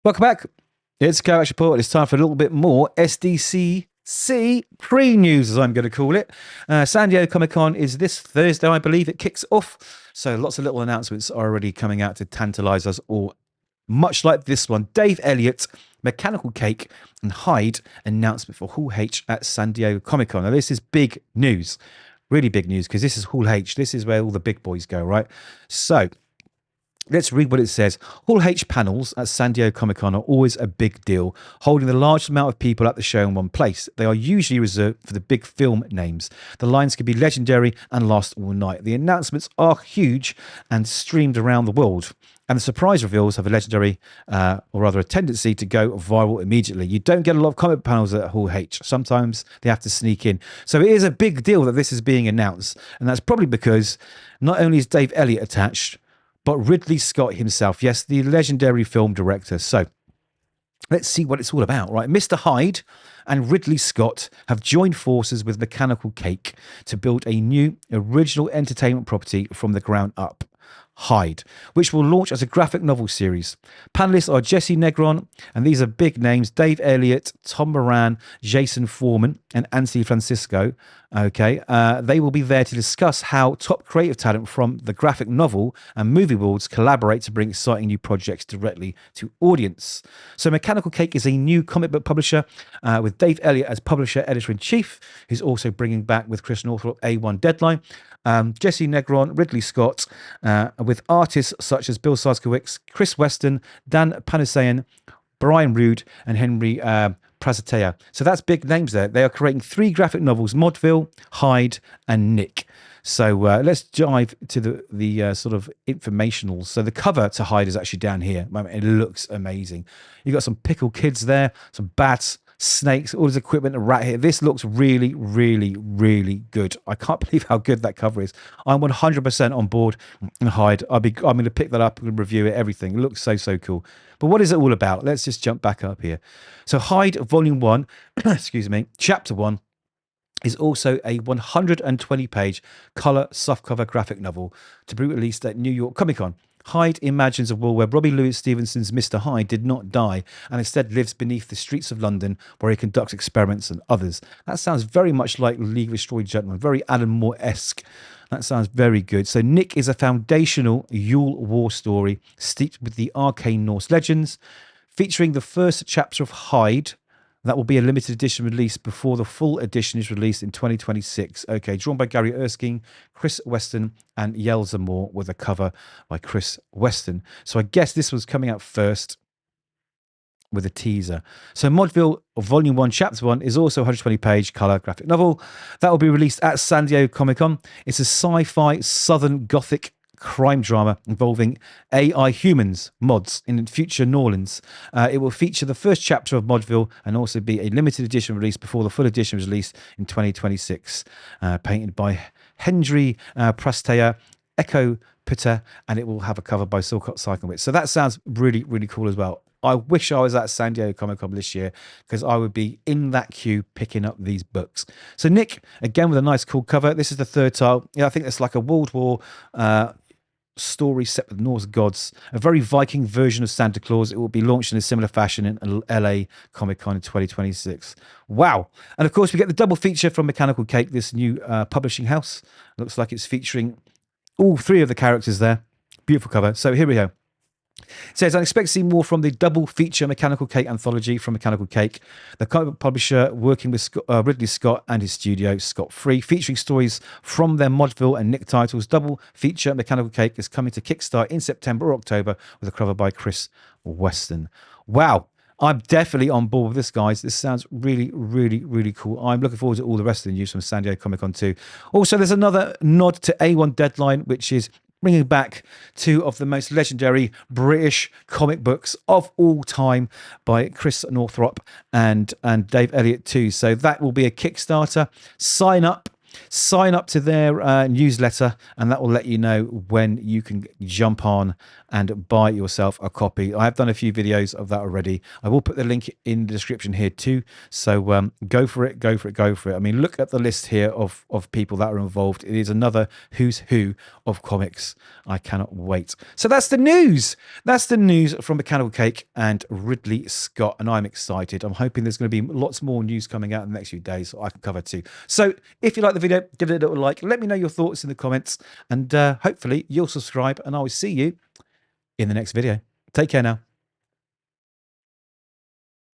Welcome back. It's Kovacs Report. It's time for a little bit more SDCC pre-news, as I'm going to call it. San Diego Comic-Con is this Thursday, I believe. It kicks off. So lots of little announcements are already coming out to tantalize us all. Much like this one, Dave Elliott, Mechanical Cake, and Hyde announcement for Hall H at San Diego Comic-Con. Now, this is big news. Really big news, because this is Hall H. This is where all the big boys go, right? So let's read what it says. Hall H panels at San Diego Comic-Con are always a big deal, holding the largest amount of people at the show in one place. They are usually reserved for the big film names. The lines can be legendary and last all night. The announcements are huge and streamed around the world. And the surprise reveals have a legendary, or rather a tendency to go viral immediately. You don't get a lot of comic panels at Hall H. Sometimes they have to sneak in. So it is a big deal that this is being announced. And that's probably because not only is Dave Elliott attached, but Ridley Scott himself. Yes, the legendary film director. So let's see what it's all about, right? Mr. Hyde and Ridley Scott have joined forces with Mechanical Cake to build a new original entertainment property from the ground up. Hyde, which will launch as a graphic novel series. Panelists are Jesse Negron, and these are big names: Dave Elliott, Tom Moran, Jason Foreman, and Anthony Francisco. Okay, they will be there to discuss how top creative talent from the graphic novel and movie worlds collaborate to bring exciting new projects directly to audience. So Mechanical Cake is a new comic book publisher with Dave Elliott as publisher, editor-in-chief, who's also bringing back with Chris Northrop A1 Deadline. Jesse Negron, Ridley Scott, with artists such as Bill Sienkiewicz, Chris Weston, Dan Panosian, Brian Rood, and Hendry Prasetya. So that's big names there. They are creating 3 graphic novels: Modville, Hyde, and Nick. So let's dive to the sort of informationals. So the cover to Hyde is actually down here. It looks amazing. You've got some pickled kids there, some bats, snakes, all this equipment, a rat here. This looks really, really, really good. I can't believe how good that cover is. I'm 100% on board and Hyde. I'm going to pick that up and review it, everything. It looks so cool. But what is it all about? Let's just jump back up here. So Hyde Volume 1, excuse me, Chapter 1 is also a 120-page color softcover graphic novel to be released at New York Comic Con. Hyde imagines a world where Robbie Louis Stevenson's Mr. Hyde did not die and instead lives beneath the streets of London, where he conducts experiments and others. That sounds very much like League of Extraordinary Gentlemen, very Alan Moore-esque. That sounds very good. So Nick is a foundational Yule war story steeped with the arcane Norse legends, featuring the first chapter of Hyde. That will be a limited edition release before the full edition is released in 2026. Okay, drawn by Gary Erskine, Chris Weston, and Yel Zamor, with a cover by Chris Weston. So I guess this was coming out first with a teaser. So Modville Volume 1, Chapter 1 is also a 120-page color graphic novel. That will be released at San Diego Comic-Con. It's a sci-fi Southern Gothic crime drama involving AI humans, mods, in future New Orleans. It will feature the first chapter of Modville and also be a limited edition release before the full edition is released in 2026. Painted by Hendry Prasetya, Echo Putter, and it will have a cover by Sienkiewicz. So that sounds really, really cool as well. I wish I was at San Diego Comic-Con this year, because I would be in that queue picking up these books. So Nick, again with a nice cool cover. This is the third title. Yeah, I think it's like a World War story set with Norse gods, a very Viking version of Santa Claus. It will be launched in a similar fashion in LA Comic-Con in 2026. Wow. And of course we get the double feature from Mechanical Cake, this new publishing house. Looks like it's featuring all 3 of the characters there. Beautiful cover. So here we go. It says, I expect to see more from the double feature Mechanical Cake anthology from Mechanical Cake, the comic publisher working with Ridley Scott and his studio, Scott Free, featuring stories from their Modville and Nick titles. Double feature Mechanical Cake is coming to Kickstart in September or October with a cover by Chris Weston. Wow. I'm definitely on board with this, guys. This sounds really, really, really cool. I'm looking forward to all the rest of the news from San Diego Comic-Con too. Also, there's another nod to A1 Deadline, which is bringing back 2 of the most legendary British comic books of all time by Chris Northrop and Dave Elliott too. So that will be a Kickstarter. Sign up sign up to their newsletter, and that will let you know when you can jump on and buy yourself a copy. I have done a few videos of that already. I will put the link in the description here too. So go for it, go for it, go for it. I mean, look at the list here of people that are involved. It is another who's who of comics. I cannot wait. So that's the news. That's the news from Mechanical Cake and Ridley Scott, and I'm excited. I'm hoping there's going to be lots more news coming out in the next few days so I can cover too. So if you like the video, give it a little like. Let me know your thoughts in the comments, and hopefully you'll subscribe, and I will see you in the next video. Take care now.